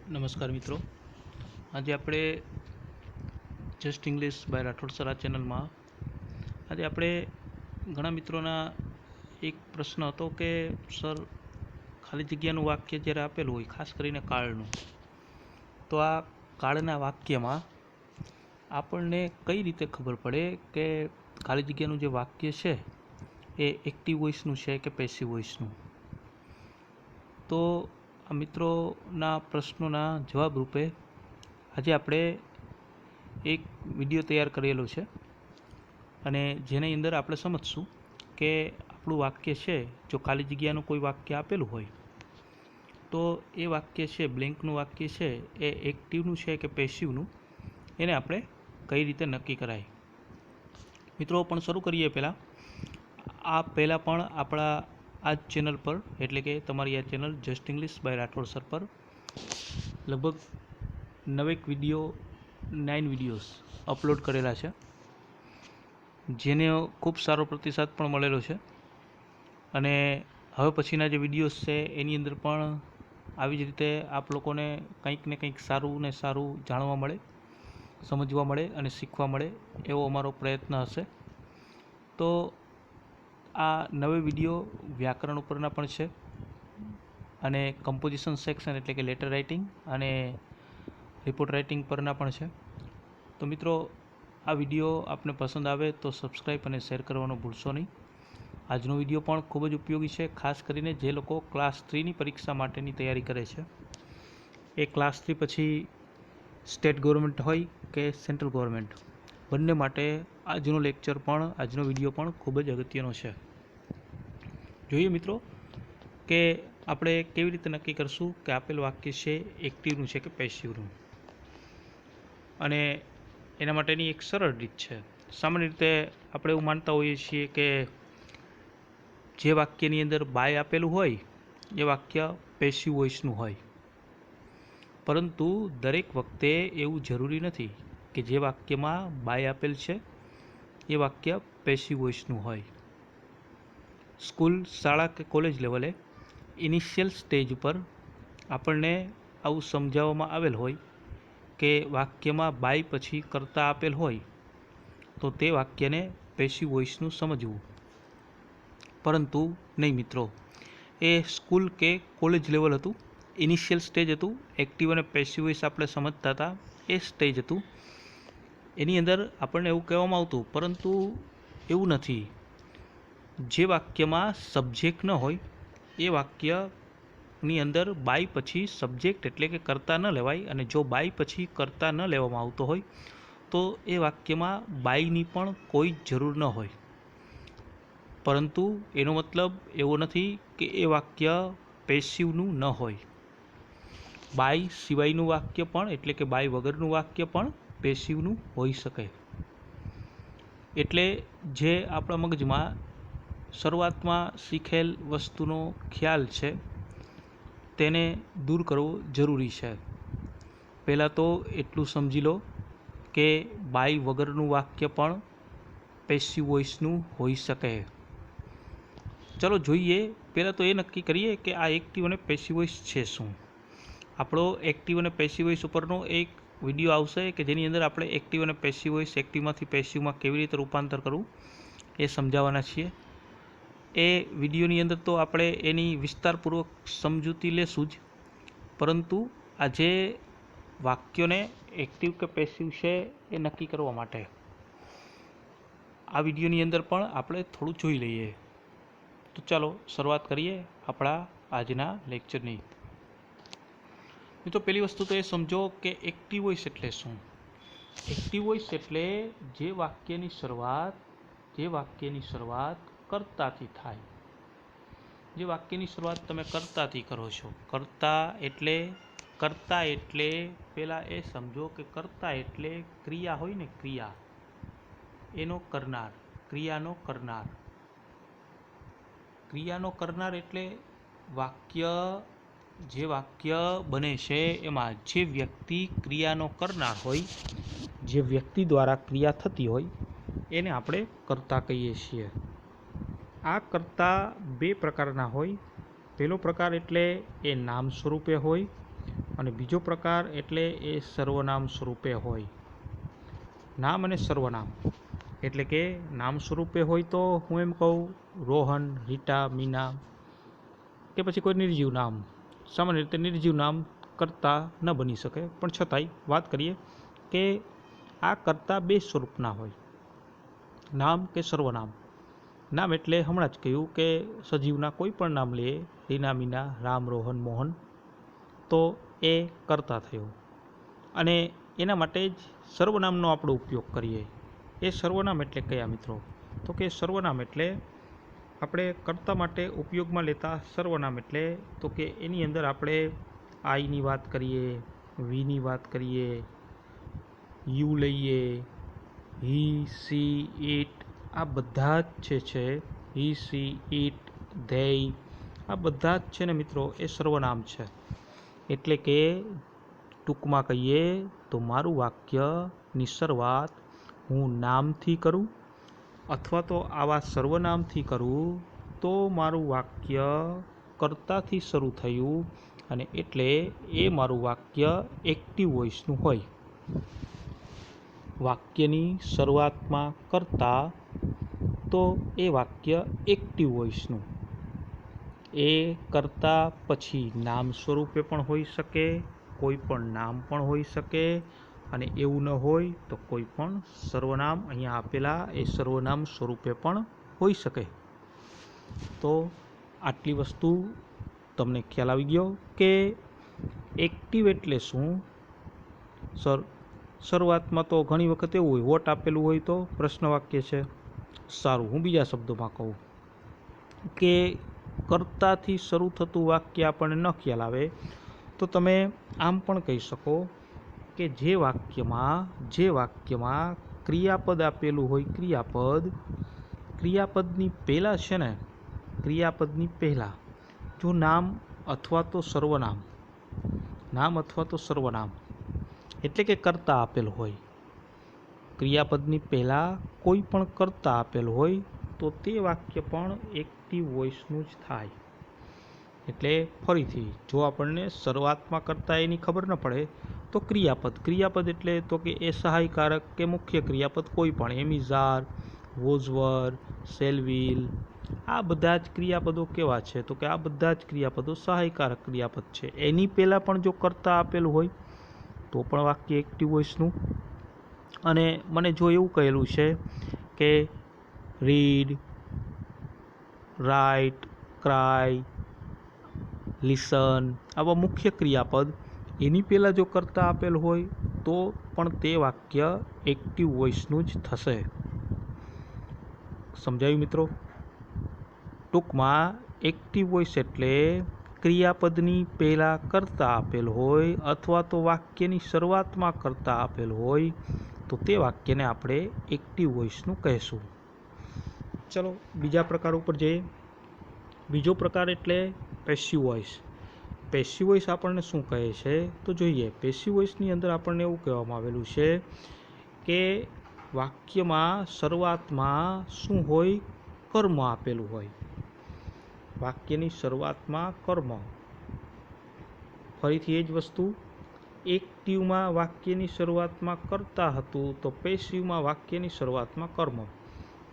નમસ્કાર મિત્રો, આજે આપણે just English by Rathod sir આ ચેનલમાં આજે આપણે ઘણા મિત્રોના એક પ્રશ્ન હતો કે સર ખાલી જગ્યાનું વાક્ય જ્યારે આપેલું હોય, ખાસ કરીને કાળનું, તો આ કાળના વાક્યમાં આપણને કઈ રીતે ખબર પડે કે ખાલી જગ્યાનું જે વાક્ય છે એ એક્ટિવ વોઇસનું છે કે પેસિવ વોઇસનું? તો આ મિત્રોના પ્રશ્નોના જવાબ રૂપે આજે આપણે એક વિડીયો તૈયાર કરેલો છે અને જેની અંદર આપણે સમજશું કે આપણું વાક્ય છે, જો ખાલી જગ્યાનું કોઈ વાક્ય આપેલું હોય તો એ વાક્ય છે, બ્લેન્કનું વાક્ય છે, એ એક્ટિવનું છે કે પેસિવનું, એને આપણે કઈ રીતે નક્કી કરાય. મિત્રો પણ શરૂ કરીએ પહેલાં પણ આપણા આ જ ચેનલ પર, એટલે કે તમારી આ channel just English by Rathod sir પર લગભગ 9 વિડીયોઝ અપલોડ કરેલા છે, જેને ખૂબ સારો પ્રતિસાદ પણ મળેલો છે. અને હવે પછીના જે વિડીયોઝ છે એની અંદર પણ આવી જ રીતે આપ લોકોને કંઈક ને કંઈક સારું ને સારું જાણવા મળે, સમજવા મળે અને શીખવા મળે એવો અમારો પ્રયત્ન હશે. તો આ નવી વિડીયો વ્યાકરણ ઉપરના પણ છે અને કમ્પોઝિશન સેક્શન એટલે કે લેટર રાઇટિંગ અને રિપોર્ટ રાઇટિંગ પરના પણ છે. તો મિત્રો, આ વિડીયો આપને પસંદ આવે તો સબસ્ક્રાઈબ અને શેર કરવાનું ભૂલશો નહીં. આજનો વિડીયો પણ ખૂબ જ ઉપયોગી છે, ખાસ કરીને જે લોકો ક્લાસ 3ની પરીક્ષા માટેની તૈયારી કરે છે. એ ક્લાસ 3 પછી સ્ટેટ ગવર્મેન્ટ હોય કે સેન્ટ્રલ ગવર્મેન્ટ, બંને માટે આજનો વિડીયો પણ ખૂબ જ અગત્યનો છે. જોઈએ મિત્રો કે આપણે કેવી રીતે નક્કી કરશું કે આપેલ વાક્ય છે એક્ટિવનું છે કે પેસિવનું. અને એના માટેની એક સરળ રીત છે. સામાન્ય રીતે આપણે એવું માનતા હોઈએ છીએ કે જે વાક્યની અંદર બાય આપેલું હોય એ વાક્ય પેસિવ વોઇસનું હોય, પરંતુ દરેક વખતે એવું જરૂરી નથી કે જે વાક્યમાં બાય આપેલ છે એ વાક્ય પેસિવ વોઇસનું હોય. સ્કૂલ, શાળા કે કોલેજ લેવલે ઇનિશિયલ સ્ટેજ ઉપર આપણને આવું સમજાવવામાં આવેલ હોય કે વાક્યમાં બાય પછી કર્તા આપેલ હોય તો તે વાક્યને પેસિવ વોઇસનું સમજવું. પરંતુ નહીં મિત્રો, એ સ્કૂલ કે કોલેજ લેવલ હતું, ઇનિશિયલ સ્ટેજ હતું, એક્ટિવ અને પેસિવ વોઇસ આપણે સમજતા હતા એ સ્ટેજ હતું. એની અંદર આપણને એવું કહેવામાં આવતું, પરંતુ એવું નથી. જે વાક્યમાં સબ્જેક્ટ ન હોય એ વાક્યની અંદર બાય પછી સબ્જેક્ટ એટલે કે કર્તા ન લેવાય, અને જો બાય પછી કર્તા ન લેવામાં આવતો હોય તો એ વાક્યમાં બાયની પણ કોઈ જરૂર ન હોય. પરંતુ એનો મતલબ એવો નથી કે એ વાક્ય પેસિવનું ન હોય. બાય સિવાયનું વાક્ય પણ, એટલે કે બાય વગરનું વાક્ય પણ પેસિવનું હોઈ શકે. એટલે જે આપણા મગજમાં શરૂઆતમાં શીખેલ વસ્તુનો ખ્યાલ છે તેને દૂર કરવો જરૂરી છે. પહેલાં તો એટલું સમજી લો કે બાય વગરનું વાક્ય પણ પેસિવ વોઇસનું હોઈ શકે. ચલો જોઈએ, પહેલાં તો એ નક્કી કરીએ કે આ એક્ટિવ અને પેસિવ વોઇસ છે શું. આપણો એક્ટિવ અને પેસિવ વોઇસ ઉપરનો એક વિડીયો આવશે કે જેની અંદર આપણે એક્ટિવ અને પેસિવ વોઇસ, એક્ટિવમાંથી પેસિવમાં કેવી રીતે રૂપાંતર કરવું એ સમજાવવાના છીએ. એ વિડીયોની અંદર તો આપણે એની વિસ્તારપૂર્વક સમજૂતી લેશું જ, પરંતુ આજે વાક્યોને એક્ટિવ કે પેસિવ છે એ નક્કી કરવા માટે આ વિડીયોની અંદર પણ આપણે થોડું જોઈ લઈએ. તો ચાલો શરૂઆત કરીએ આપણા આજના લેક્ચરની. મિત્રો, પહેલી વસ્તુ તો એ સમજો કે એક્ટિવ વોઇસ એટલે શું. એક્ટિવ વોઇસ એટલે જે વાક્યની શરૂઆત કર્તાથી થાય. જે વાક્યની શરૂઆત તમે કર્તાથી કરો છો. કર્તા એટલે પહેલાં એ સમજો કે કર્તા એટલે ક્રિયા હોય ને, એનો કરનાર, ક્રિયાનો કરનાર એટલે જે વાક્ય બને છે એમાં જે વ્યક્તિ ક્રિયાનો કરનાર હોય, જે વ્યક્તિ દ્વારા ક્રિયા થતી હોય એને આપણે કર્તા કહીએ છીએ. આ કર્તા બે પ્રકારના હોય. પહેલો પ્રકાર એટલે એ નામ સ્વરૂપે હોય અને બીજો પ્રકાર એટલે એ સર્વનામ સ્વરૂપે હોય. નામ અને સર્વનામ એટલે કે નામ સ્વરૂપે હોય તો હું એમ કહું રોહન, રીટા, મીના, કે પછી કોઈ નિર્જીવ નામ. સામાન્ય રીતે નિર્જીવ નામ કરતા ન બની શકે, પણ છતાંય વાત કરીએ કે આ કરતા બે સ્વરૂપના હોય, નામ કે સર્વનામ. નામ એટલે હમણાં જ કહ્યું કે સજીવના કોઈ પણ નામ લઈએ, રીના, મીના, રામ, રોહન, મોહન, તો એ કરતા થયો. અને એના માટે જ સર્વનામનો આપણે ઉપયોગ કરીએ. એ સર્વનામ એટલે કયા મિત્રો? તો કે સર્વનામ એટલે આપણે કર્તા માટે ઉપયોગમાં લેતા સર્વનામ એટલે તો કે એની અંદર આપણે આઈની વાત કરીએ, વીની વાત કરીએ, યુ લઈએ, હી, સી, ઇટ, આ બધા જ છે હી, સી, ઇટ, ધેય, આ બધા જ છે ને મિત્રો એ સર્વનામ છે. એટલે કે ટૂંકમાં કહીએ તો મારું વાક્યની શરૂઆત હું નામથી કરું અથવા તો આવા સર્વનામથી કરું તો મારું વાક્ય કર્તાથી શરૂ થયું, અને એટલે એ મારું વાક્ય એક્ટિવ વોઇસનું હોય. વાક્યની શરૂઆતમાં કરતા તો એ વાક્ય એક્ટિવ વોઇસનું. એ કરતા પછી નામ સ્વરૂપે પણ હોઈ શકે, કોઈ પણ નામ પણ હોઈ શકે, અને એવું ન હોય તો કોઈ પણ સર્વનામ અહીંયા આપેલા એ સર્વનામ સ્વરૂપે પણ હોઈ શકે. તો આટલી વસ્તુ તમને ખ્યાલ આવી ગયો કે એક્ટિવ એટલે શું. શરૂઆતમાં તો ઘણી વખત એવું હોય, વોટ આપેલું હોય તો પ્રશ્ન વાક્ય છે. સારું, હું બીજા શબ્દોમાં કહું કે કર્તાથી શરૂ થતું વાક્ય આપણને ન ખ્યાલ આવે તો તમે આમ પણ કહી શકો કે જે વાક્યમાં ક્રિયાપદ આપેલું હોય, ક્રિયાપદની પહેલાં છે ને, ક્રિયાપદની પહેલાં જો નામ અથવા તો સર્વનામ એટલે કે કર્તા આપેલ હોય, ક્રિયાપદની પહેલાં કોઈ પણ કર્તા આપેલ હોય તો તે વાક્ય પણ એક્ટિવ વોઇસનું જ થાય. એટલે ફરીથી જો આપણને શરૂઆતમાં કરતા એની ખબર ન પડે તો ક્રિયાપદ એટલે તો કે એ સહાયકારક કે મુખ્ય ક્રિયાપદ કોઈ પણ, એમિઝાર, વોઝવર, સેલવિલ, આ બધા જ ક્રિયાપદો કેવા છે? તો કે આ બધા જ ક્રિયાપદો સહાયકારક ક્રિયાપદ છે. એની પહેલાં પણ જો કર્તા આપેલું હોય તો પણ વાક્ય એક્ટિવ વોઇસનું. અને મને જો એવું કહેલું છે કે રીડ, રાઇટ, ક્રાય, લિસન, આવા મુખ્ય ક્રિયાપદ એની પહેલાં જો કરતા આપેલ હોય તો પણ તે વાક્ય એક્ટિવ વોઇસનું જ થશે. સમજાયું મિત્રો? ટૂંકમાં એક્ટિવ વોઇસ એટલે ક્રિયાપદની પહેલાં કરતા આપેલ હોય અથવા તો વાક્યની શરૂઆતમાં કરતા આપેલ હોય તો તે વાક્યને આપણે એક્ટિવ વોઇસનું કહેશું. ચલો બીજા પ્રકાર ઉપર જઈએ. બીજો પ્રકાર એટલે પેસિવ વોઇસ. પેસિવ વોઇસ આપણને શું કહે છે તો જોઈએ. પેસિવ વોઇસની અંદર આપણને એવું કહેવામાં આવેલું છે કે વાક્યમાં શરૂઆતમાં શું હોય? કર્મ આપેલું હોય. વાક્યની શરૂઆતમાં કર્મ. ફરીથી એ જ વસ્તુ, એક્ટિવમાં વાક્યની શરૂઆતમાં કરતા હતું તો પેસિવમાં વાક્યની શરૂઆતમાં કર્મ.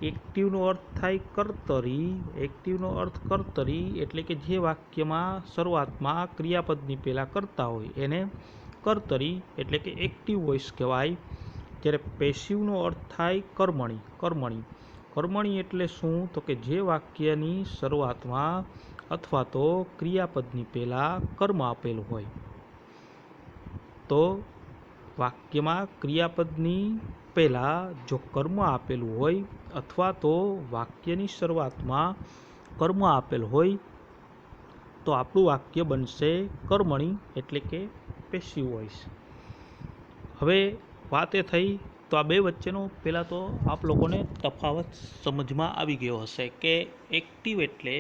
એક્ટિવનો અર્થ થાય કર્તરી. એક્ટિવનો અર્થ કર્તરી એટલે કે જે વાક્યમાં શરૂઆતમાં ક્રિયાપદની પહેલાં કરતા હોય એને કર્તરી એટલે કે એક્ટિવ વોઇસ કહેવાય. જ્યારે પેસિવનો અર્થ થાય કર્મણી એટલે શું? તો કે જે વાક્યની શરૂઆતમાં અથવા તો ક્રિયાપદની પહેલાં કર્મ આપેલું હોય. તો વાક્યમાં ક્રિયાપદની પહેલાં જો કર્મ આપેલું હોય અથવા તો વાક્યની શરૂઆતમાં કર્મ આપેલ હોય તો આપણું વાક્ય બનશે કર્મણી એટલે કે પેસિવ વોઇસ. હવે વાત એ થઈ તો આ બે વચ્ચેનો પહેલાં તો આપ લોકોને તફાવત સમજમાં આવી ગયો હશે કે એક્ટિવ એટલે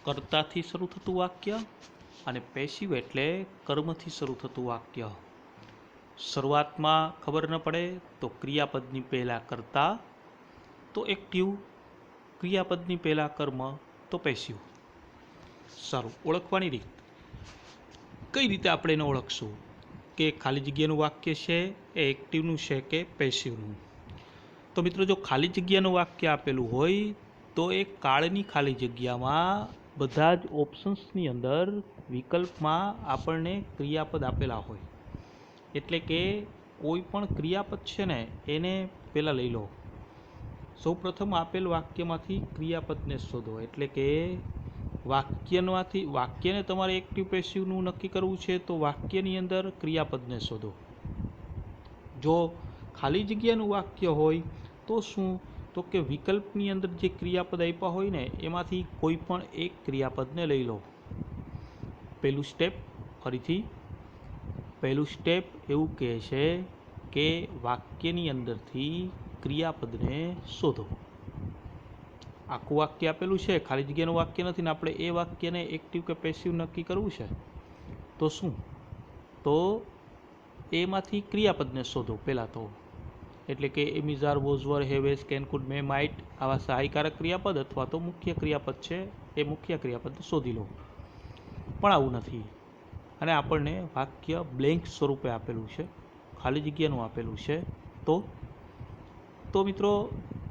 કર્તાથી શરૂ થતું વાક્ય અને પેસિવ એટલે કર્મથી શરૂ થતું વાક્ય. શરૂઆતમાં ખબર ન પડે તો ક્રિયાપદની પહેલાં કર્તા તો એક્ટિવ, ક્રિયાપદની પહેલાં કર્મ તો પેસિવ. સારું, ઓળખવાની રીત. કઈ રીતે આપણે એને ઓળખશું કે ખાલી જગ્યાનું વાક્ય છે એ એક્ટિવનું છે કે પેસિવનું? તો મિત્રો, જો ખાલી જગ્યાનું વાક્ય આપેલું હોય તો એ કાળની ખાલી જગ્યામાં બધા જ ઓપ્શન્સની અંદર વિકલ્પમાં આપણને ક્રિયાપદ આપેલા હોય. એટલે કે કોઈ પણ ક્રિયાપદ છે ને એને પહેલાં લઈ લો. સૌપ્રથમ આપેલ વાક્યમાંથી ક્રિયાપદને શોધો. એટલે કે વાક્યને તમારે એક્ટિવ પેસિવનું નક્કી કરવું છે તો વાક્યની અંદર ક્રિયાપદને શોધો. જો ખાલી જગ્યાનું વાક્ય હોય તો શું? તો કે વિકલ્પની અંદર જે ક્રિયાપદ આપ્યા હોય ને એમાંથી કોઈ પણ એક ક્રિયાપદને લઈ લો. પહેલું સ્ટેપ એવું કહે છે કે વાક્યની અંદરથી ક્રિયાપદને શોધો. આખું વાક્ય આપેલું છે, ખાલી જગ્યાનું વાક્ય નથી ને આપણે એ વાક્યને એક્ટિવ કે પેસિવ નક્કી કરવું છે તો શું? તો એમાંથી ક્રિયાપદને શોધો પહેલાં તો. એટલે કે am is, are, was, were, have, has, can, could, may, might આવા સહાયકારક ક્રિયાપદ અથવા તો મુખ્ય ક્રિયાપદ છે એ મુખ્ય ક્રિયાપદ શોધી લો. પણ આવું નથી અને આપણને વાક્ય બ્લેન્ક સ્વરૂપે આપેલું છે, ખાલી જગ્યાનું આપેલું છે. તો મિત્રો,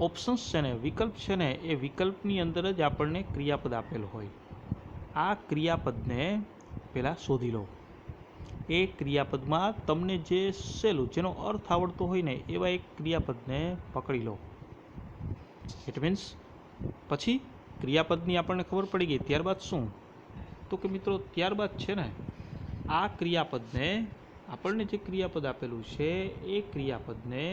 ઓપ્શન્સ છે ને, વિકલ્પ છે ને, એ વિકલ્પની અંદર જ આપણને ક્રિયાપદ આપેલું હોય. આ ક્રિયાપદને પહેલાં શોધી લો. એ ક્રિયાપદમાં તમને જે સહેલું, જેનો અર્થ આવડતો હોય ને એવા એક ક્રિયાપદને પકડી લો. ઇટ મીન્સ પછી ક્રિયાપદની આપણને ખબર પડી ગઈ. ત્યારબાદ શું? તો કે મિત્રો, ત્યારબાદ છે ને આ ક્રિયાપદને, આપણને જે ક્રિયાપદ આપેલું છે એ ક્રિયાપદને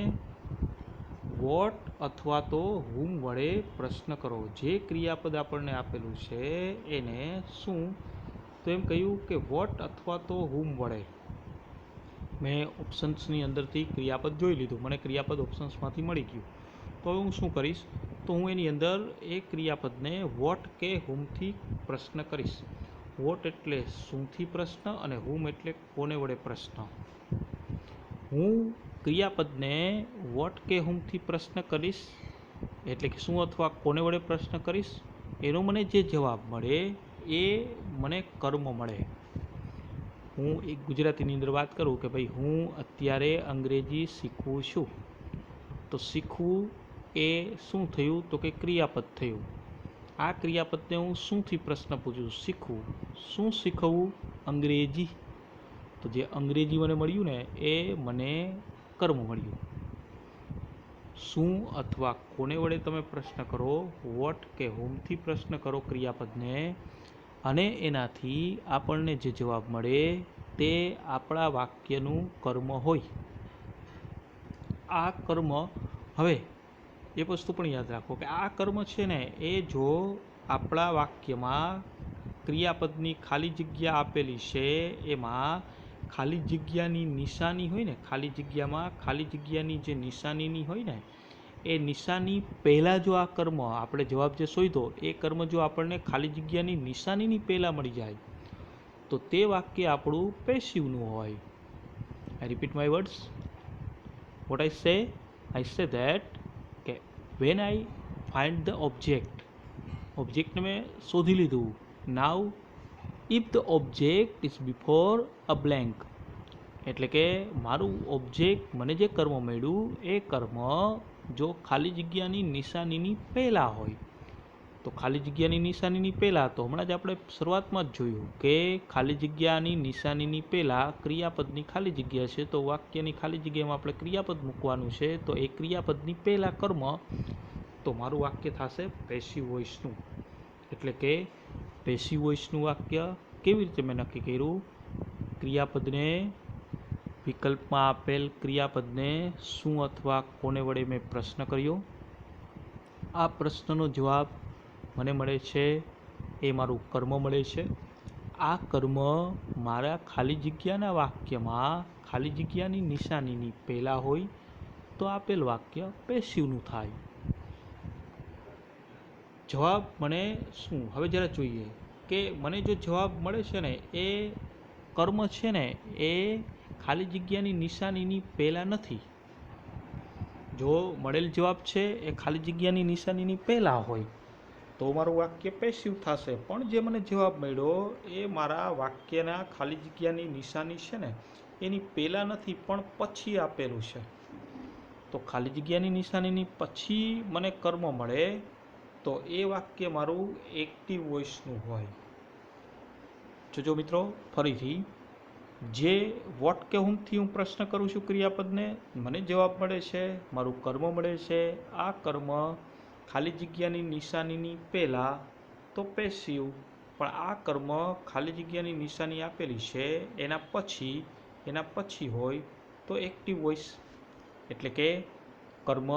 વોટ અથવા તો હુમ વડે પ્રશ્ન કરો. જે ક્રિયાપદ આપણને આપેલું છે એને શું? તો એમ કહ્યું કે વોટ અથવા તો હુમ વડે. મેં ઓપ્શન્સની અંદરથી ક્રિયાપદ જોઈ લીધું, મને ક્રિયાપદ ઓપ્શન્સમાંથી મળી ગયું. તો હવે હું શું કરીશ? તો હું એની અંદર એ ક્રિયાપદને વોટ કે હુમથી પ્રશ્ન કરીશ. વોટ એટલે શુંથી પ્રશ્ન અને હુમ એટલે કોને વડે પ્રશ્ન. હું ક્રિયાપદને વોટ કે હુમથી પ્રશ્ન કરીશ એટલે કે શું અથવા કોને વડે પ્રશ્ન કરીશ, એનો મને જે જવાબ મળે એ મને કર્મ મળે. હું એક ગુજરાતીની અંદર વાત કરું કે ભાઈ હું અત્યારે અંગ્રેજી શીખું છું, તો શીખવું એ શું થયું? તો કે ક્રિયાપદ થયું. આ ક્રિયાપદને હું શુંથી પ્રશ્ન પૂછું? શીખવું. શું શીખવું? અંગ્રેજી. તો જે અંગ્રેજી મને મળ્યું ને એ મને કર્મ મળ્યું. શું અથવા કોને વડે તમે પ્રશ્ન કરો? વોટ કે હુમથી પ્રશ્ન કરો ક્રિયાપદને, અને એનાથી આપણને જે જવાબ મળે તે આપણા વાક્યનું કર્મ હોય. આ કર્મ, હવે એ વસ્તુ પણ યાદ રાખો કે આ કર્મ છે ને એ જો આપણા વાક્યમાં ક્રિયાપદની ખાલી જગ્યા આપેલી છે એમાં ખાલી જગ્યાની નિશાની હોય ને, ખાલી જગ્યામાં ખાલી જગ્યાની જે નિશાનીની હોય ને એ નિશાની પહેલાં જો આ કર્મ, આપણે જવાબ જે શોધ્યો એ કર્મ જો આપણને ખાલી જગ્યાની નિશાનીની પહેલાં મળી જાય તો તે વાક્ય આપણું પેસિવનું હોય. આઈ repeat my words. Vote I સે? આઈ સે ધેટ કે વેન આઈ ફાઇન્ડ ધ ઓબ્જેક્ટને મેં શોધી લીધું. નાવ if the object is before a blank, એટલે કે મારું ઓબ્જેક્ટ, મને જે કર્મ મળ્યું એ કર્મ જો ખાલી જગ્યાની નિશાનીની પહેલાં હોય તો ખાલી જગ્યાની નિશાનીની પહેલાં, તો હમણાં જ આપણે શરૂઆતમાં જ જોયું કે ખાલી જગ્યાની નિશાનીની પહેલાં ક્રિયાપદની ખાલી જગ્યા છે તો વાક્યની ખાલી જગ્યામાં આપણે ક્રિયાપદ મૂકવાનું છે. તો એ ક્રિયાપદની પહેલાં કર્મ, તો મારું વાક્ય થશે પેસિવ વોઇસનું. એટલે કે પેસિવ વોઇસનું વાક્ય કેવી રીતે મેં નક્કી કર્યું? ક્રિયાપદને, વિકલ્પમાં આપેલ ક્રિયાપદને શું અથવા કોને વડે મેં પ્રશ્ન કર્યો. આ પ્રશ્નનો જવાબ મને મળે છે એ મારું કર્મ મળે છે. આ કર્મ મારા ખાલી જગ્યાના વાક્યમાં ખાલી જગ્યાની નિશાનીની પહેલાં હોય તો આપેલ વાક્ય પેસિવનું થાય. જવાબ મને શું? હવે જરા જોઈએ કે મને જો જવાબ મળે છે ને એ કર્મ છે ને એ ખાલી જગ્યાની નિશાનીની પહેલાં નથી. જો મળેલ જવાબ છે એ ખાલી જગ્યાની નિશાનીની પહેલાં હોય તો મારું વાક્ય પેસિવ થશે. પણ જે મને જવાબ મળ્યો એ મારા વાક્યના ખાલી જગ્યાની નિશાની છે ને એની પહેલાં નથી પણ પછી આપેલું છે. તો ખાલી જગ્યાની નિશાનીની પછી મને કર્મ મળે તો એ વાક્ય મારું એક્ટિવ વોઇસનું હોય. જોજો મિત્રો, ફરીથી જે વોટ કે હુમથી હું પ્રશ્ન કરું છું ક્રિયાપદને, મને જવાબ મળે છે, મારું કર્મ મળે છે. આ કર્મ ખાલી જગ્યાની નિશાનીની પહેલાં તો પેસિવ, પણ આ કર્મ ખાલી જગ્યાની નિશાની આપેલી છે એના પછી હોય તો એક્ટિવ વોઇસ. એટલે કે કર્મ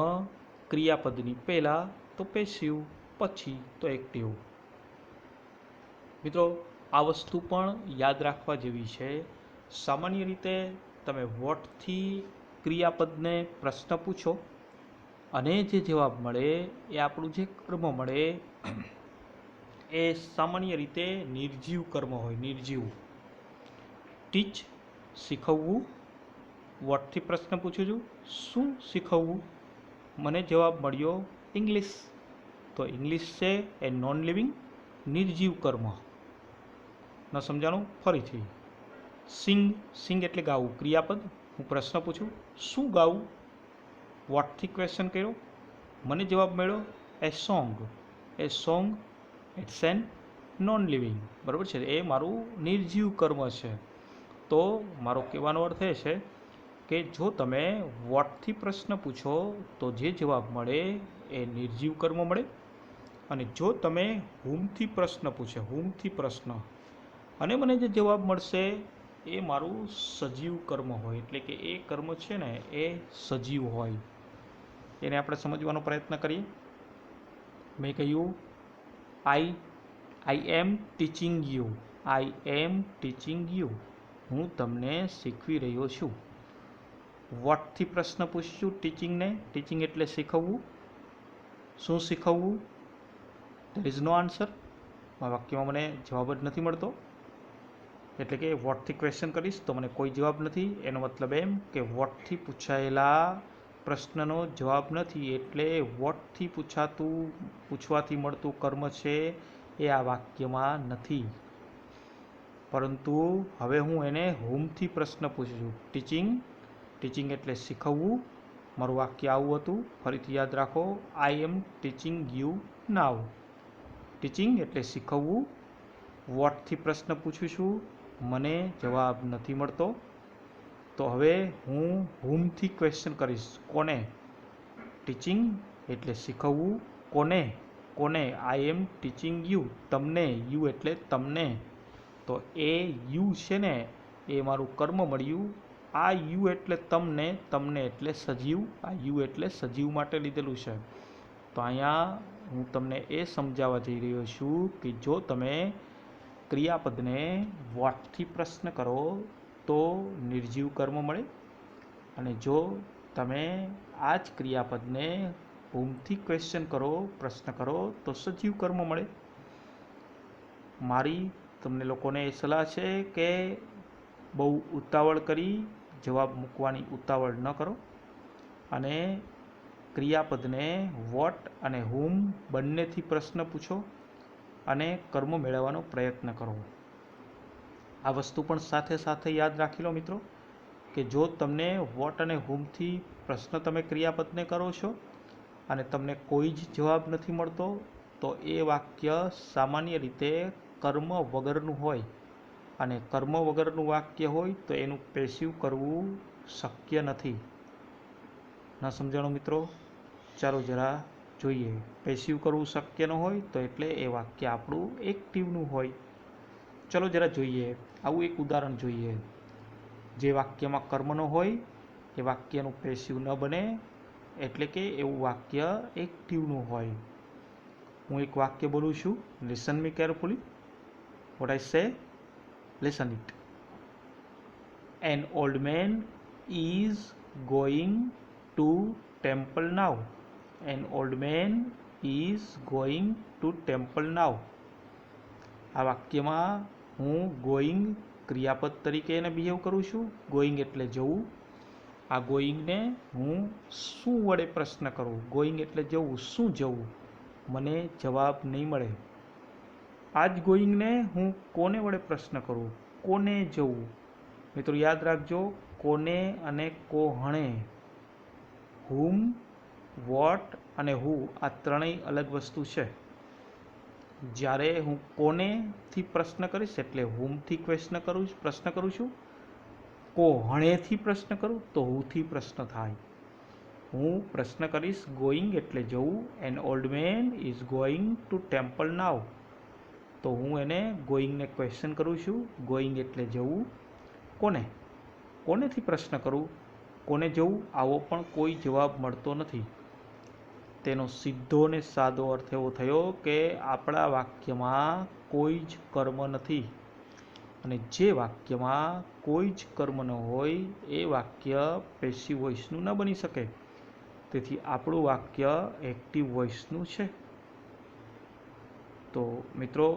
ક્રિયાપદની પહેલાં તો પેસિવ, પછી તો એક્ટિવ. મિત્રો, આ વસ્તુ પણ યાદ રાખવા જેવી છે. સામાન્ય રીતે તમે વોટથી ક્રિયાપદને પ્રશ્ન પૂછો અને જે જવાબ મળે એ આપણું જે કર્મ મળે એ સામાન્ય રીતે નિર્જીવ કર્મ હોય. નિર્જીવ. ટીચ, શીખવવું. વોટથી પ્રશ્ન પૂછું છું, શું શીખવવું? મને જવાબ મળ્યો ઇંગ્લિશ. તો ઇંગ્લિશ છે એ નોન લિવિંગ નિર્જીવ કર્મ. ન સમજાણું? ફરીથી. સિંગ, સિંગ એટલે ગાવું, ક્રિયાપદ. હું પ્રશ્ન પૂછું શું ગાવું? વોટથી ક્વેશ્ચન કર્યો, મને જવાબ મળ્યો a song. A song it's an non living. બરાબર છે, એ મારું નિર્જીવ કર્મ છે. તો મારો કહેવાનો અર્થ એ છે કે જો તમે વોટથી પ્રશ્ન પૂછો તો જે જવાબ મળે એ નિર્જીવ કર્મ મળે, અને જો તમે હુમથી પ્રશ્ન પૂછે, હુમથી પ્રશ્ન, અને મને જે જવાબ મળશે એ મારું સજીવ કર્મ હોય. એટલે કે એ કર્મ છે ને એ સજીવ હોય. એને આપણે સમજવાનો પ્રયત્ન કરીએ. મેં કહ્યું I am teaching you. I am teaching you. હું તમને શીખવી રહ્યો છું. વોટથી પ્રશ્ન પૂછશું ટીચિંગને. ટીચિંગ એટલે શીખવવું. શું શીખવવું? There is no answer. આ વાક્યમાં મને જવાબ જ નથી મળતો. એટલે કે વોટથી ક્વેશ્ચન કરીશ તો મને કોઈ જવાબ નથી. એનો મતલબ એમ કે વોટથી પૂછાયેલા પ્રશ્નનો જવાબ નથી. એટલે વોટથી પૂછવાથી મળતું કર્મ છે એ આ વાક્યમાં નથી. પરંતુ હવે હું એને હુમથી પ્રશ્ન પૂછું છું. ટીચિંગ. ટીચિંગ એટલે શીખવવું. મારું વાક્ય આવું હતું. ફરીથી યાદ રાખો. આઈ am teaching you now. Teaching એટલે શીખવવું. વોટથી પ્રશ્ન પૂછું છું, મને જવાબ નથી મળતો. તો હવે હું હુમથી ક્વેશ્ચન કરીશ. કોને? ટીચિંગ એટલે શીખવવું. કોને? કોને? આઈ એમ ટીચિંગ યુ. તમને. યુ એટલે તમને. તો એ યુ છે ને એ મારું કર્મ મળ્યું. આ યુ એટલે તમને, તમને એટલે સજીવ. આ યુ એટલે સજીવ માટે લીધેલું છે. તો અહીંયા હું તમને એ સમજાવવા જઈ રહ્યો છું કે જો તમે ક્રિયાપદને વોટથી પ્રશ્ન કરો તો નિર્જીવ કર્મ મળે, અને જો તમે આ જ ક્રિયાપદને હુમથી ક્વેશ્ચન કરો, પ્રશ્ન કરો તો સજીવ કર્મ મળે. મારી તમને લોકોને એ સલાહ છે કે બહુ ઉતાવળ કરી જવાબ મૂકવાની ઉતાવળ ન કરો, અને ક્રિયાપદને વોટ અને હુમ બંનેથી પ્રશ્ન પૂછો અને કર્મ મેળવવાનો પ્રયત્ન કરો. આ વસ્તુ પણ સાથે સાથે યાદ રાખી લો મિત્રો કે જો તમને વોટ અને હુમથી પ્રશ્ન તમે ક્રિયાપદને કરો છો અને તમને કોઈ જ જવાબ નથી મળતો તો એ વાક્ય સામાન્ય રીતે કર્મ વગરનું હોય, અને કર્મ વગરનું વાક્ય હોય તો એનું પેસિવ કરવું શક્ય નથી. ન સમજાણું મિત્રો? ચાલો જરા જોઈએ. પેસિવ કરવું શક્ય ન હોય તો એટલે એ વાક્ય આપણું એક્ટિવનું હોય. ચલો જરા જોઈએ. આવું એક ઉદાહરણ જોઈએ. જે વાક્યમાં કર્મ ન હોય એ વાક્યનું પેસિવ ન બને, એટલે કે એવું વાક્ય એક્ટિવનું હોય. હું એક વાક્ય બોલું છું. Listen me carefully. What I say, listen it. An old man is going to temple now. An old man is going to temple now. આ વાક્યમાં હું ગોઈંગ ક્રિયાપદ તરીકે એને બિહેવ કરું છું. ગોઈંગ એટલે જવું. આ ગોઈંગને હું શું વડે પ્રશ્ન કરું? ગોઈંગ એટલે જવું. શું જવું? મને જવાબ નહીં મળે. આ જ ગોઈંગને હું કોને વડે પ્રશ્ન કરું? કોને જવું? મિત્રો યાદ રાખજો, કોને અને કોહણે, હુમ, વોટ અને હુ આ ત્રણેય અલગ વસ્તુ છે. જ્યારે હું કોનેથી પ્રશ્ન કરીશ એટલે હુમથી પ્રશ્ન કરું છું. કોહણેથી પ્રશ્ન કરું તો હુથી પ્રશ્ન થાય. હું પ્રશ્ન કરીશ ગોઈંગ એટલે જવું. An old man is going to temple now, તો હું એને ગોઈંગને ક્વેશ્ચન કરું છું. ગોઈંગ એટલે જવું. કોનેથી પ્રશ્ન કરું? કોને જવું? આવો પણ કોઈ જવાબ મળતો નથી. તેનો સીધો ને સાદો અર્થ એવો થયો કે આપણા વાક્યમાં કોઈ જ કર્મ નથી, અને જે વાક્યમાં કોઈ જ કર્મ ન હોય એ વાક્ય પેસિવ વોઇસનું ન બની શકે. તેથી આપણું વાક્ય એક્ટિવ વોઇસનું છે. તો મિત્રો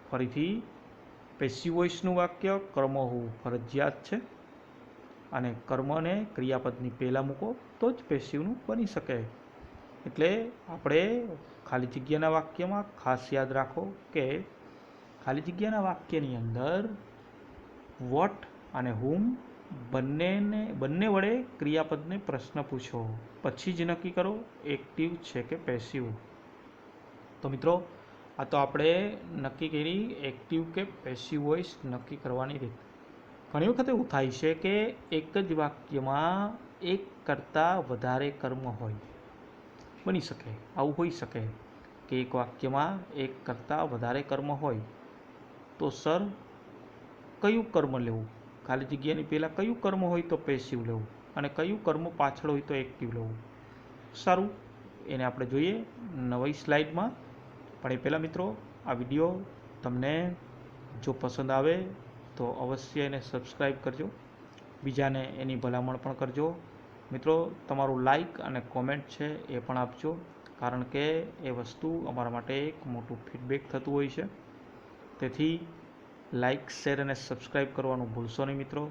ફરીથી, પેસિવ વોઇસનું વાક્ય કર્મ હોવું ફરજિયાત છે, અને કર્મને ક્રિયાપદની પહેલાં મૂકો તો જ પેસિવનું બની શકે. એટલે આપણે ખાલી જગ્યાના વાક્યમાં ખાસ યાદ રાખો કે ખાલી જગ્યાના વાક્યની અંદર વોટ અને હુમ બંને વડે ક્રિયાપદને પ્રશ્ન પૂછો, પછી જ નક્કી કરો એક્ટિવ છે કે પેસિવ. તો મિત્રો આ તો આપણે નક્કી કરી એક્ટિવ કે પેસિવ વોઇસ નક્કી કરવાની રીત. ઘણી વખત એવું થાય છે કે એક જ વાક્યમાં એક કરતાં વધારે કર્મ હોય. બની શકે, આવું હોઈ શકે કે એક વાક્યમાં એક કરતાં વધારે કર્મ હોય. તો સર કયું કર્મ લેવું? ખાલી જગ્યાની પહેલાં કયું કર્મ હોય તો પેસિવ લેવું, અને કયું કર્મ પાછળ હોય તો એક્ટિવ લેવું? સારું, એને આપણે જોઈએ નવી સ્લાઇડમાં. પણ એ પહેલાં મિત્રો, આ વિડીયો તમને જો પસંદ આવે તો અવશ્ય એને સબસ્ક્રાઈબ કરજો, બીજાને એની ભલામણ પણ કરજો. મિત્રો તમારું લાઈક અને કોમેન્ટ છે એ પણ આપજો, કારણ કે એ વસ્તુ અમારા માટે એક મોટું ફીડબેક થતું હોય છે. તેથી લાઈક, શેર અને સબસ્ક્રાઈબ કરવાનું ભૂલશો નહીં મિત્રો.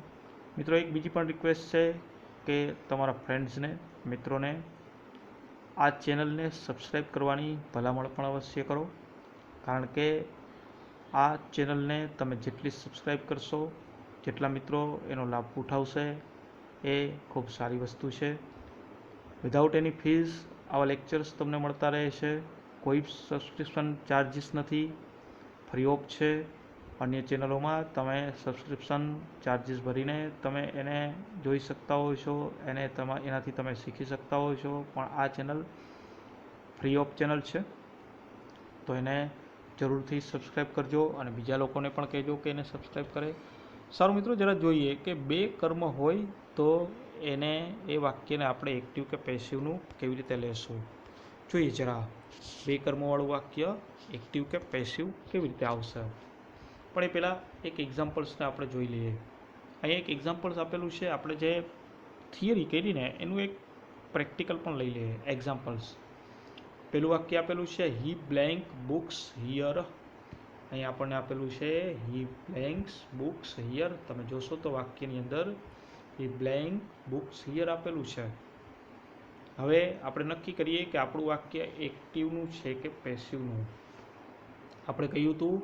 મિત્રો એક બીજી પણ રિક્વેસ્ટ છે કે તમારા ફ્રેન્ડ્સને, મિત્રોને આ ચેનલને સબસ્ક્રાઈબ કરવાની ભલામણ પણ અવશ્ય કરો, કારણ કે આ ચેનલને તમે જેટલી સબસ્ક્રાઈબ કરશો, જેટલા મિત્રો એનો લાભ ઉઠાવશે, એ ખૂબ સારી વસ્તુ છે. વિધાઉટ એની ફીઝ આવા લેક્ચર્સ તમને મળતા રહે છે. કોઈ સબસ્ક્રિપ્શન ચાર્જીસ નથી, ફ્રી ઓફ છે. અન્ય ચેનલોમાં તમે સબસ્ક્રિપ્શન ચાર્જીસ ભરીને તમે એને જોઈ શકતા હો છો, એનાથી તમે શીખી શકતા હો છો, પણ આ ચેનલ ફ્રી ઓફ ચેનલ છે. તો એને જરૂરથી સબસ્ક્રાઈબ કરજો, અને બીજા લોકોને પણ કહેજો કે એને સબસ્ક્રાઈબ કરે. સારું મિત્રો, જરા જોઈએ કે બે કર્મ હોય તો એને એ વાક્યને આપણે એક્ટિવ કે પેસિવનું કેવી રીતે લેશું. જોઈએ જરા, બે કર્મવાળું વાક્ય એક્ટિવ કે પેસિવ કેવી રીતે આવશે. પણ એ પહેલાં એક એક્ઝામ્પલ્સને આપણે જોઈ લઈએ. અહીંયા એક એક્ઝામ્પલ્સ આપેલું છે. આપણે જે થિયરી કરીને એનું એક પ્રેક્ટિકલ પણ લઈ લઈએ. એક્ઝામ્પલ્સ, પેલું વાક્ય આપેલું છે હી બ્લેન્ક બુક્સ હિયર. અહીંયા આપણને આપેલું છે હી બ્લેન્ક્સ બુક્સ હિયર. તમે જોશો તો વાક્યની અંદર હી બ્લેન્ક બુક્સ હિયર આપેલું છે. હવે આપણે નક્કી કરીએ કે આપણું વાક્ય એક્ટિવનું છે કે પેસિવનું. આપણે કહ્યું હતું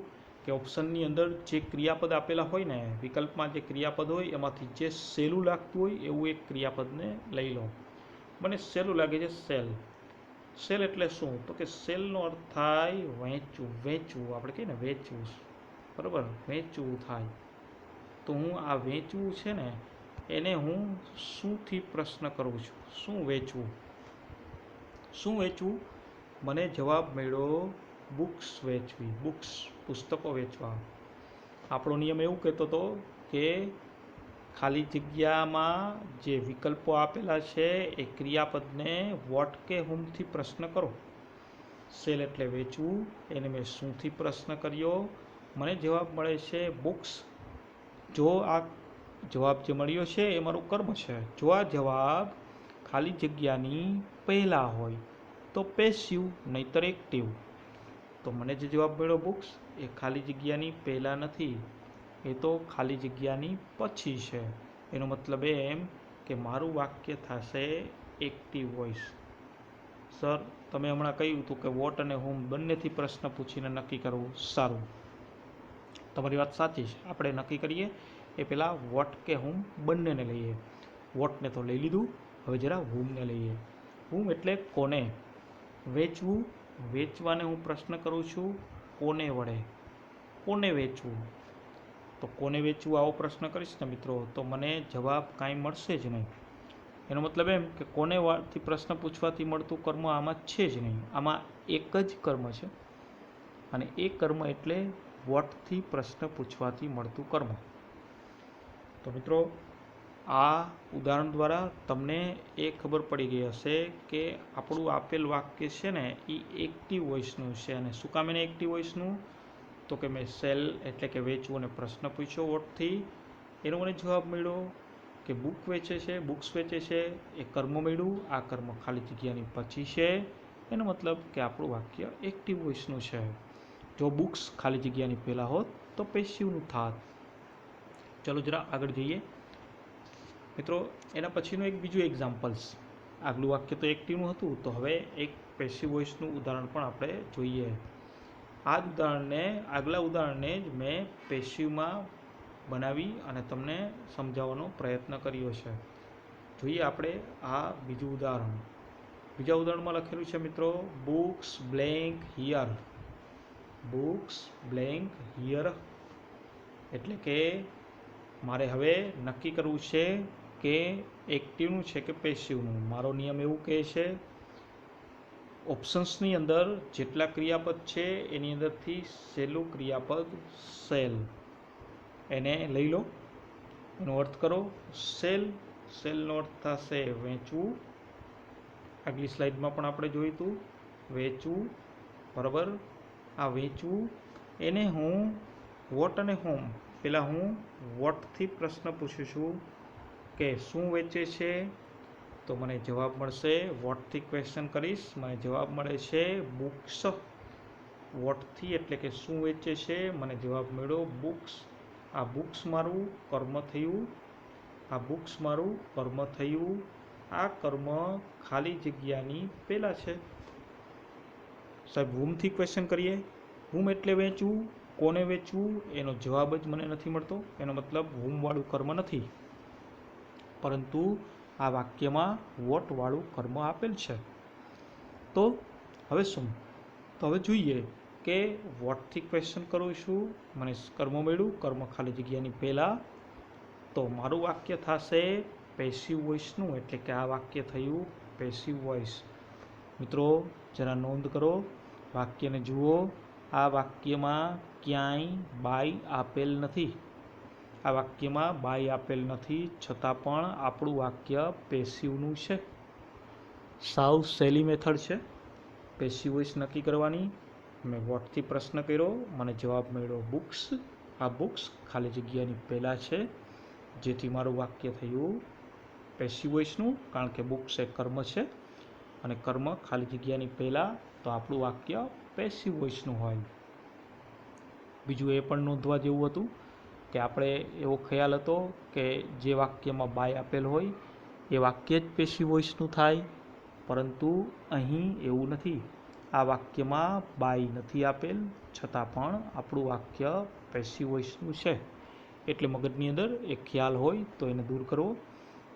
કે ઓપ્શનની અંદર જે ક્રિયાપદ આપેલા હોય ને, વિકલ્પમાં જે ક્રિયાપદ હોય એમાંથી જે સહેલું લાગતું હોય એવું એક ક્રિયાપદને લઈ લો. મને સહેલું લાગે છે સેલ. સેલ એટલે શું? તો કે સેલનો અર્થ થાય વેચવું. આપણે કહીએ ને વેચવું, બરાબર, વેચવું થાય. તો હું આ વેચવું છે ને એને હું શુંથી પ્રશ્ન કરું છું. શું વેચવું? મને જવાબ મળ્યો બુક્સ વેચવી. બુક્સ, પુસ્તકો વેચવા. આપણો નિયમ એવું કહેતો હતો કે ખાલી જગ્યામાં જે વિકલ્પો આપેલા છે એ ક્રિયાપદને વોટ કે હુમથી પ્રશ્ન કરો. સેલ એટલે વેચવું, એને મેં શુંથી પ્રશ્ન કર્યો, મને જવાબ મળે છે બુક્સ. જો આ જવાબ જે મળ્યો છે એ મારું કર્મ છે. જો આ જવાબ ખાલી જગ્યાની પહેલાં હોય તો પેસિવ, નહીંતર એક્ટિવ. તો મને જે જવાબ મળ્યો બુક્સ એ ખાલી જગ્યાની પહેલાં નથી, એ તો ખાલી જગ્યાની પછી છે. એનો મતલબ એમ કે મારું વાક્ય થશે એક્ટિવ વોઇસ. સર તમે હમણાં કહ્યું હતું કે વોટ અને હોમ બંનેથી પ્રશ્ન પૂછીને નક્કી કરવું સારું. તમારી વાત સાચી છે. આપણે નક્કી કરીએ એ પહેલાં વોટ કે હોમ બંનેને લઈએ. વોટને તો લઈ લીધું, હવે જરા હોમને લઈએ. હોમ એટલે કોને. વેચવું, વેચવાને હું પ્રશ્ન કરું છું કોને વડે. કોને વેચવું? તો કોને વેચવું આવો પ્રશ્ન કરીશ ને મિત્રો તો મને જવાબ કાંઈ મળશે જ નહીં. એનો મતલબ એમ કે કોને થી પ્રશ્ન પૂછવાથી મળતું કર્મ આમાં છે જ નહીં. આમાં એક જ કર્મ છે અને એ કર્મ એટલે વોટથી પ્રશ્ન પૂછવાથી મળતું કર્મ. તો મિત્રો આ ઉદાહરણ દ્વારા તમને એ ખબર પડી ગઈ હશે કે આપણું આપેલ વાક્ય છે ને એ એક્ટિવ વોઇસનું છે. અને શું કામ એને એક્ટિવ વોઇસનું? તો કે મેં સેલ એટલે કે વેચવું અને પ્રશ્ન પૂછ્યો વોટથી, એનો મને જવાબ મળ્યો કે બુક વેચે છે, બુક્સ વેચે છે, એ કર્મ મળ્યું. આ કર્મ ખાલી જગ્યાની પછી છે. એનો મતલબ કે આપણું વાક્ય એક્ટિવ વોઇસનું છે. જો બુક્સ ખાલી જગ્યાની પહેલાં હોત તો પેસિવનું થાત. ચલો જરા આગળ જઈએ મિત્રો. એના પછીનું એક બીજું એક્ઝામ્પલ્સ. આગલું વાક્ય તો એક્ટિવનું હતું, તો હવે એક પેસિવ વોઇસનું ઉદાહરણ પણ આપણે જોઈએ. આ ઉદાહરણને, આગલા ઉદાહરણને જ મેં પેસિવમાં બનાવી અને તમને સમજાવવાનો પ્રયત્ન કર્યો છે. જોઈએ આપણે આ બીજું ઉદાહરણ. બીજા ઉદાહરણમાં લખેલું છે મિત્રો books blank here. Books blank here એટલે કે મારે હવે નક્કી કરવું છે કે એક્ટિવનું છે કે પેસિવનું. મારો નિયમ એવું કહે છે ઓપ્શન્સની અંદર જેટલા ક્રિયાપદ છે એની અંદરથી સહેલું ક્રિયાપદ સેલ એને લઈ લો. એનો અર્થ કરો સેલ. સેલનો અર્થ થશે વેચવું. આગલી સ્લાઇડમાં પણ આપણે જોયું હતું વેચવું, બરાબર. આ વેચવું એને હું વોટ અને હોમ, પહેલાં હું વોટથી પ્રશ્ન પૂછું છું કે શું વેચે છે, તો મને જવાબ મળશે. વોટથી ક્વેશ્ચન કરીશ, મને જવાબ મળે છે બુક્સ. વોટથી એટલે કે શું વેચે છે, મને જવાબ મળ્યો બુક્સ. આ બુક્સ મારું કર્મ થયું. આ બુક્સ મારું કર્મ થયું. આ કર્મ ખાલી જગ્યાની પહેલાં છે. સાહેબ હોમથી ક્વેશ્ચન કરીએ. હોમ એટલે વેચવું. કોને વેચવું એનો જવાબ જ મને નથી મળતો. એનો મતલબ હોમવાળું કર્મ નથી, પરંતુ આ વાક્યમાં વોટવાળું કર્મ આપેલ છે. તો હવે શું? તો હવે જોઈએ કે વોટથી ક્વેશ્ચન કરું છું, મને કર્મ મળ્યું. કર્મ ખાલી જગ્યાની પહેલાં, તો મારું વાક્ય થશે પેસિવ વોઇસનું. એટલે કે આ વાક્ય થયું પેસિવ વોઇસ. મિત્રો જરા નોંધ કરો, વાક્યને જુઓ. આ વાક્યમાં ક્યાંય બાય આપેલ નથી. આ વાક્યમાં બાય આપેલ નથી, છતાં પણ આપણું વાક્ય પેસિવનું છે. સાવ સહેલી મેથડ છે પેસિવ વોઇસ નક્કી કરવાની. મેં વોટથી પ્રશ્ન કર્યો, મને જવાબ મળ્યો બુક્સ. આ બુક્સ ખાલી જગ્યાની પહેલાં છે, જેથી મારું વાક્ય થયું પેસિવ વોઇસનું. કારણ કે બુક્સ એ કર્મ છે અને કર્મ ખાલી જગ્યાની પહેલાં, તો આપણું વાક્ય પેસિવ વોઇસનું હોય. બીજું એ પણ નોંધવા જેવું હતું કે આપણે એવો ખ્યાલ હતો કે જે વાક્યમાં બાય આપેલ હોય એ વાક્ય જ પેસિવ વોઇસનું થાય, પરંતુ અહીં એવું નથી. આ વાક્યમાં બાય નથી આપેલ, છતાં પણ આપણું વાક્ય પેસિવ વોઇસનું છે. એટલે મગજની અંદર એક ખ્યાલ હોય તો એને દૂર કરવો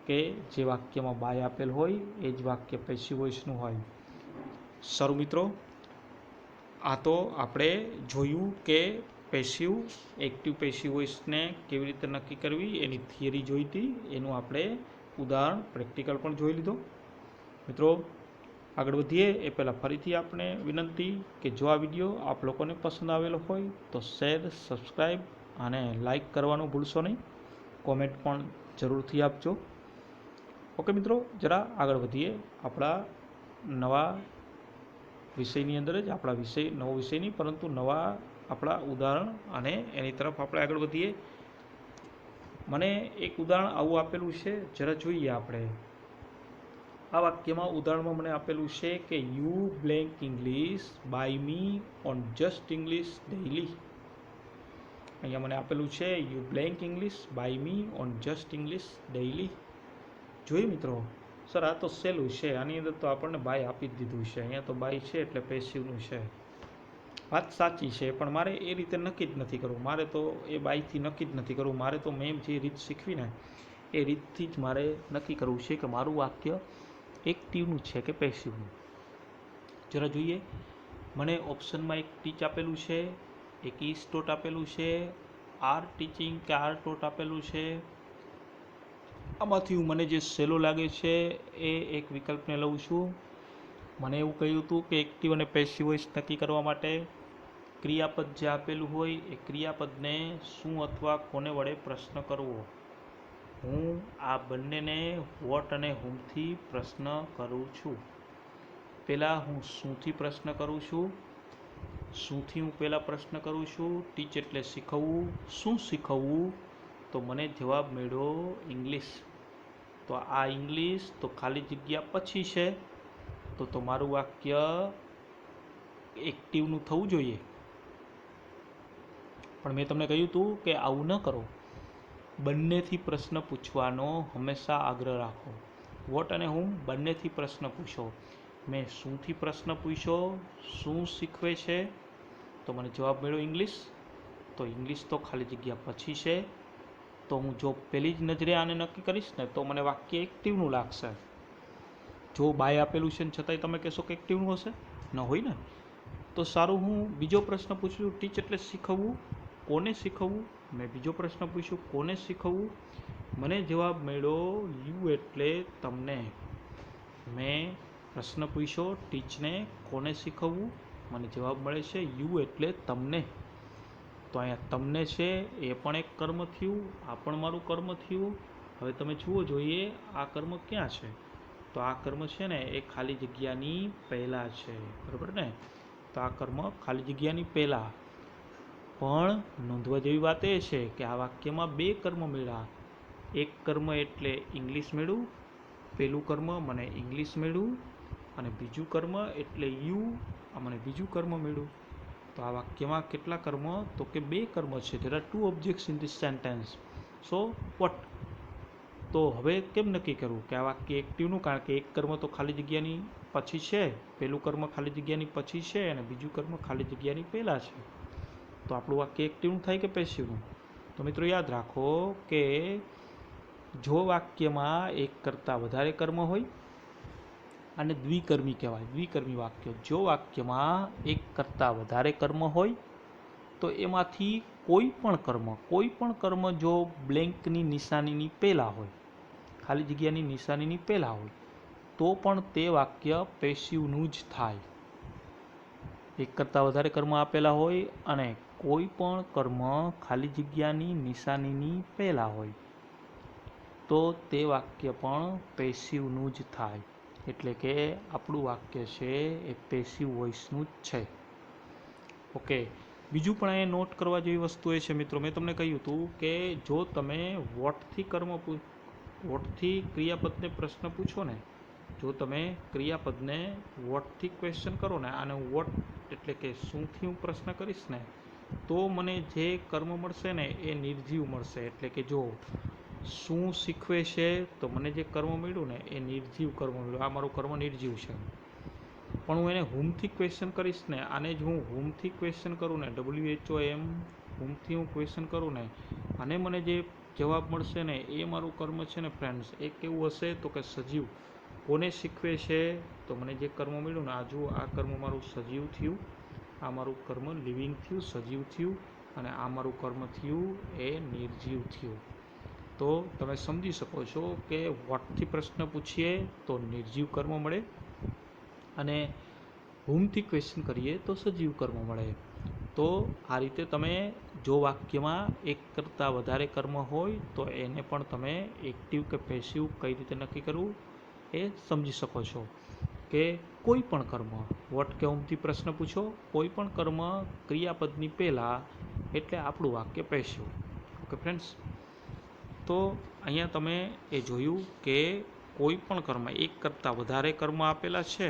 કે જે વાક્યમાં બાય આપેલ હોય એ જ વાક્ય પેસિવ વોઇસનું હોય. સારું મિત્રો, આ તો આપણે જોયું કે પેસિવ, એક્ટિવ પેસિવ વોઇસને કેવી રીતે નક્કી કરવી એની થિયરી જોઈ હતી. એનું આપણે ઉદાહરણ પ્રેક્ટિકલ પણ જોઈ લીધો. મિત્રો આગળ વધીએ એ પહેલાં ફરીથી આપણે વિનંતી કે જો આ વિડીયો આપ લોકોને પસંદ આવેલો હોય તો શેર, સબસ્ક્રાઈબ અને લાઈક કરવાનું ભૂલશો નહીં. કોમેન્ટ પણ જરૂરથી આપજો. ઓકે મિત્રો, જરા આગળ વધીએ આપણા નવા વિષયની અંદર જ. આપણા વિષય નવો વિષય નહીં, પરંતુ નવા આપણા ઉદાહરણ અને એની તરફ આપણે આગળ વધીએ. મને એક ઉદાહરણ આવું આપેલું છે, જરા જોઈએ આપણે. આ વાક્યમાં ઉદાહરણમાં મને આપેલું છે કે you blank English by me on just English daily. અહીંયા મને આપેલું છે you blank English by me on just English daily. જોઈએ મિત્રો, સર આ તો સહેલું છે, આની અંદર તો આપણને બાય આપી જ દીધું છે, અહીંયા તો બાય છે એટલે પેસિવનું છે. વાત સાચી છે, પણ મારે એ રીતે નક્કી જ નથી કરવું, મારે તો એ બાયથી નક્કી જ નથી કરવું, મારે તો મેં જે રીત શીખવીને એ રીતથી જ મારે નક્કી કરવું છે કે મારું વાક્ય એક્ટિવનું છે કે પેસિવનું. જરા જોઈએ, મને ઓપ્શનમાં એક ટીચ આપેલું છે, એક ઇઝ ટોટ આપેલું છે, આર ટીચિંગ કે આર ટોટ આપેલું છે. આમાંથી મને જે સહેલો લાગે છે એ એક વિકલ્પને લઉં છું. મને એવું કહ્યું હતું કે એક્ટિવ અને પેસિવ વોઇસ નક્કી કરવા માટે ક્રિયાપદ જે આપેલું હોય એ ક્રિયાપદને શું અથવા કોને વડે પ્રશ્ન કરવો. હું આ બંનેને વોટ અને હુમથી પ્રશ્ન કરું છું. પહેલાં હું શુંથી પ્રશ્ન કરું છું. શુંથી હું પહેલાં પ્રશ્ન કરું છું. ટીચ એટલે શીખવવું. શું શીખવવું? તો મને જવાબ મળ્યો ઇંગ્લિશ. તો આ ઇંગ્લિશ તો ખાલી જગ્યા પછી છે, તો મારું વાક્ય એક્ટિવનું થવું જોઈએ. પણ મેં તમને કહ્યું હતું કે આવું ન કરો, બંનેથી પ્રશ્ન પૂછવાનો હંમેશા આગ્રહ રાખો. વોટ અને હુમ બંનેથી પ્રશ્ન પૂછો. મેં શુંથી પ્રશ્ન પૂછ્યો, શું શીખવે છે? તો મને જવાબ મળ્યો ઇંગ્લિશ. તો ઇંગ્લિશ તો ખાલી જગ્યા પછી છે, તો હું જો પહેલી જ નજરે આને નક્કી કરીશ ને તો મને વાક્ય એક્ટિવનું લાગશે. જો બાય આપેલું છે ને છતાંય તમે કહેશો કે એક્ટિવનું હશે, ન હોય ને. તો સારું, હું બીજો પ્રશ્ન પૂછ્યું, ટીચ એટલે શીખવવું. કોને શીખવવું? મેં બીજો પ્રશ્ન પૂછ્યો, કોને શીખવવું? મને જવાબ મળ્યો યુ એટલે તમને. મેં પ્રશ્ન પૂછ્યો ટીચને, કોને શીખવવું? મને જવાબ મળે છે યુ એટલે તમને. તો અહીંયા તમને છે એ પણ એક કર્મ થયું, આ પણ મારું કર્મ થયું. હવે તમે જુઓ જોઈએ આ કર્મ ક્યાં છે. તો આ કર્મ છે ને એ ખાલી જગ્યાની પહેલાં છે, બરાબર ને. તો આ કર્મ ખાલી જગ્યાની પહેલાં. પણ નોંધવા જેવી વાત એ છે કે આ વાક્યમાં બે કર્મ મળ્યા. એક કર્મ એટલે ઇંગ્લિશ મળ્યું, પહેલું કર્મ મને ઇંગ્લિશ મળ્યું, અને બીજું કર્મ એટલે યુ, આ મને બીજું કર્મ મળ્યું. તો આ વાક્યમાં કેટલા કર્મ? તો કે બે કર્મ છે. There are 2 objects in this sentence. So what? તો હવે કેમ નક્કી કરવું કે આ વાક્ય એક્ટિવનું? કારણ કે એક કર્મ તો ખાલી જગ્યાની પછી છે, પહેલું કર્મ ખાલી જગ્યાની પછી છે, અને બીજું કર્મ ખાલી જગ્યાની પહેલાં છે. તો આપણું વાક્ય એક્ટિવનું થાય કે પેસિવનું? તો મિત્રો યાદ રાખો કે જો વાક્યમાં એક કરતાં વધારે કર્મ હોય, આને દ્વિકર્મી કહેવાય, દ્વિકર્મી વાક્ય. જો વાક્યમાં એક કરતાં વધારે કર્મ હોય તો એમાંથી કોઈ પણ કર્મ જો બ્લેન્કની નિશાનીની પહેલાં હોય, ખાલી જગ્યાની નિશાનીની પહેલાં હોય, તો પણ તે વાક્ય પેસિવનું જ થાય. એક કરતાં વધારે કર્મ આપેલા હોય અને કોઈ પણ કર્મ ખાલી જગ્યાની નિશાનીની પહેલાં હોય, તો તે વાક્ય પણ પેસિવનું જ થાય. એટલે કે આપણું વાક્ય છે એ પેસિવ વોઇસનું જ છે. ઓકે, બીજું પણ અહીંયા નોટ કરવા જેવી વસ્તુ એ છે મિત્રો, મેં તમને કહ્યું હતું કે જો તમે વોટથી ક્રિયાપદને પ્રશ્ન પૂછો ને, જો તમે ક્રિયાપદને વોટથી ક્વેશ્ચન કરો ને, આને વોટ એટલે કે શુંથી હું પ્રશ્ન કરીશ ને, તો મને જે કર્મ મળશે ને એ નિર્જીવ મળશે. એટલે કે જો શું શીખવે છે, તો મને જે કર્મ મળ્યું ને એ નિર્જીવ કર્મ મળ્યું, આ મારું કર્મ નિર્જીવ છે. પણ હું એને હુમથી ક્વેશ્ચન કરીશ ને, આને જ હું હુમથી ક્વેશ્ચન કરું ને, WHOM હુમથી હું ક્વેશ્ચન કરું ને, અને મને જે જવાબ મળશે ને એ મારું કર્મ છે ને ફ્રેન્ડ્સ, એ કેવું હશે? તો કે સજીવ. કોને શીખવે છે? તો મને જે કર્મ મળ્યું ને, આ જુઓ, આ કર્મ મારું સજીવ થયું, આ મારું કર્મ લિવિંગ થયું, સજીવ થયું, અને આ મારું કર્મ થયું એ નિર્જીવ થયું. તો તમે સમજી શકો છો કે વોટથી પ્રશ્ન પૂછીએ તો નિર્જીવ કર્મ મળે, અને હુમથી ક્વેશ્ચન કરીએ તો સજીવ કર્મ મળે. તો આ રીતે તમે જો વાક્યમાં એક કરતાં વધારે કર્મ હોય તો એને પણ તમે એક્ટિવ કે પેસિવ કઈ રીતે નક્કી કરવું એ સમજી શકો છો. કે કોઈ પણ કર્મ વોટ કે હુમથી પ્રશ્ન પૂછો, કોઈ પણ કર્મ ક્રિયાપદની પહેલાં, એટલે આપણું વાક્ય પેસિવ. ઓકે ફ્રેન્ડ્સ, તો અહીંયા તમે એ જોયું કે કોઈ પણ કર્મ, એક કરતાં વધારે કર્મ આપેલા છે,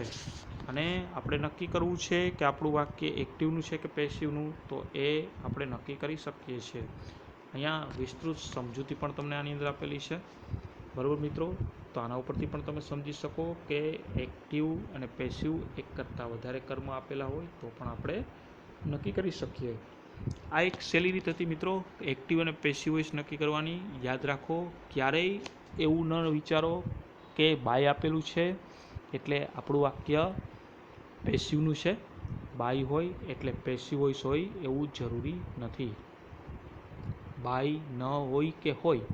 અને આપણે નક્કી કરવું છે કે આપણું વાક્ય એક્ટિવનું છે કે પેસિવનું, તો એ આપણે નક્કી કરી શકીએ છીએ. અહીંયા વિસ્તૃત સમજૂતી પણ તમને આની અંદર આપેલી છે, બરાબર મિત્રો. તો આના ઉપરથી પણ તમે સમજી શકો કે એક્ટિવ અને પેસિવ એક કરતાં વધારે કર્મ આપેલા હોય તો પણ આપણે નક્કી કરી શકીએ. આ એક સહેલી રીત હતી મિત્રો એક્ટિવ અને પેસિવ વોઇસ નક્કી કરવાની. યાદ રાખો, ક્યારેય એવું ન વિચારો કે બાય આપેલું છે એટલે આપણું વાક્ય પેસિવનું છે, બાય હોય એટલે પેસિવ વોઇસ હોય એવું જરૂરી નથી. બાય ન હોય કે હોય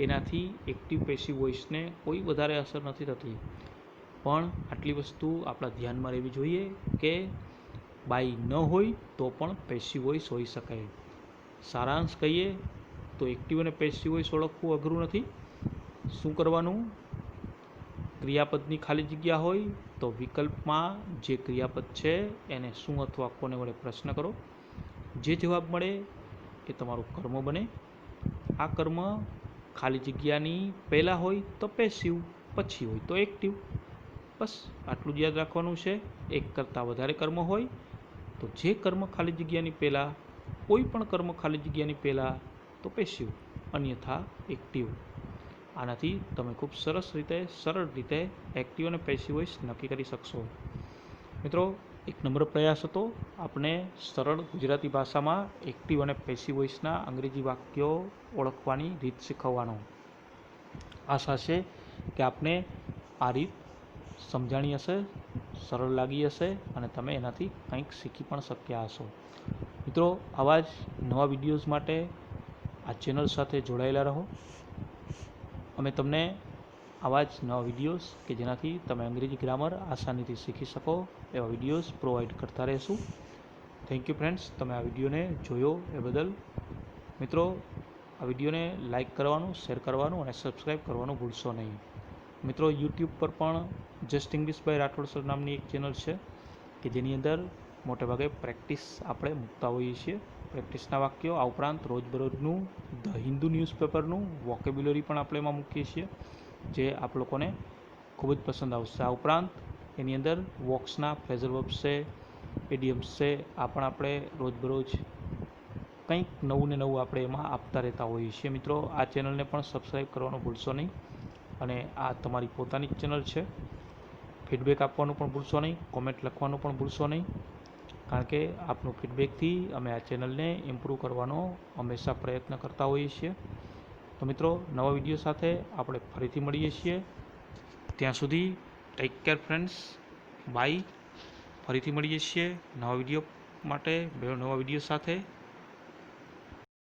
એનાથી એક્ટિવ પેસિવ વોઇસને કોઈ વધારે અસર નથી થતી. પણ આટલી વસ્તુ આપણા ધ્યાનમાં રહેવી જોઈએ કે બાય ન હોય તો પણ પેસિવ વોઇસ હોઈ શકે. સારાંશ કહીએ તો એક્ટિવ અને પેસિવ વોઇસ ઓળખવું અઘરું નથી. શું કરવાનું? ક્રિયાપદની ખાલી જગ્યા હોય તો વિકલ્પમાં જે ક્રિયાપદ છે એને શું અથવા કોને વડે પ્રશ્ન કરો. જે જવાબ મળે એ તમારું કર્મ બને. આ કર્મ ખાલી જગ્યાની પહેલાં હોય તો પેસિવ, પછી હોય તો એક્ટિવ. બસ આટલું જ યાદ રાખવાનું છે. એક કરતાં વધારે કર્મ હોય તો જે કર્મ ખાલી જગ્યાની પહેલાં, કોઈ પણ કર્મ ખાલી જગ્યાની પહેલાં તો પેસિવ, અન્યથા એક્ટિવ. આનાથી તમે ખૂબ સરળ રીતે એક્ટિવ અને પેસિવ વોઇસ નક્કી કરી શકશો. મિત્રો, એક નમ્ર પ્રયાસ હતો આપણે સરળ ગુજરાતી ભાષામાં એક્ટિવ અને પેસિવ વોઇસના અંગ્રેજી વાક્યો ઓળખવાની રીત શીખવવાનો. આશા છે કે આપને આ રીત સમજાણી હશે, સરળ લાગી હશે અને તમે એનાથી કંઈક શીખી પણ શક્યા હશો. મિત્રો, આવા જ નવા વિડીયોઝ માટે આ ચેનલ સાથે જોડાયેલા રહો. અમે તમને આવા જ નવા વિડીયોઝ કે જેનાથી તમે અંગ્રેજી ગ્રામર આસાનીથી શીખી શકો એવા વિડીયોઝ પ્રોવાઈડ કરતા રહીશું. થેન્ક યુ ફ્રેન્ડ્સ, તમે આ વિડીયોને જોયો એ બદલ. મિત્રો, આ વિડીયોને લાઇક કરવાનું, શેર કરવાનું અને સબસ્ક્રાઈબ કરવાનું ભૂલશો નહીં. મિત્રો, યુટ્યુબ પર પણ just English by Rathod sir નામની એક ચેનલ છે કે જેની અંદર મોટેભાગે પ્રેક્ટિસ આપણે મૂકતા હોઈએ છીએ. પ્રેક્ટિસના વાક્યો, આ ઉપરાંત રોજબરોજનું ધ હિન્દુ ન્યૂઝપેપરનું વોકેબ્યુલરી પણ આપણે એમાં મૂકીએ છીએ જે આપ લોકોને ખૂબ જ પસંદ આવશે. આ ઉપરાંત એની અંદર વોક્સના ફ્રેઝલ વર્બ્સ છે, ઇડિયમ્સ છે, આ પણ આપણે રોજબરોજ કંઈક નવું ને નવું આપણે એમાં આપતા રહેતા હોઈએ છીએ. મિત્રો, આ ચેનલને પણ સબસ્ક્રાઈબ કરવાનું ભૂલશો નહીં અને આ તમારી પોતાની જ ચેનલ છે. ફીડબેક આપવાનું પણ ભૂલશો નહીં, કોમેન્ટ લખવાનું પણ ભૂલશો નહીં, કારણ કે આપનું ફીડબેકથી અમે આ ચેનલને ઇમ્પ્રૂવ કરવાનો હંમેશા પ્રયત્ન કરતા હોઈએ છીએ. તો મિત્રો, નવા વિડીયો સાથે આપણે ફરીથી મળીએ છીએ. ત્યાં સુધી ટેક કેર ફ્રેન્ડ્સ, બાય. ફરીથી મળીએ છીએ નવા વિડીયો સાથે.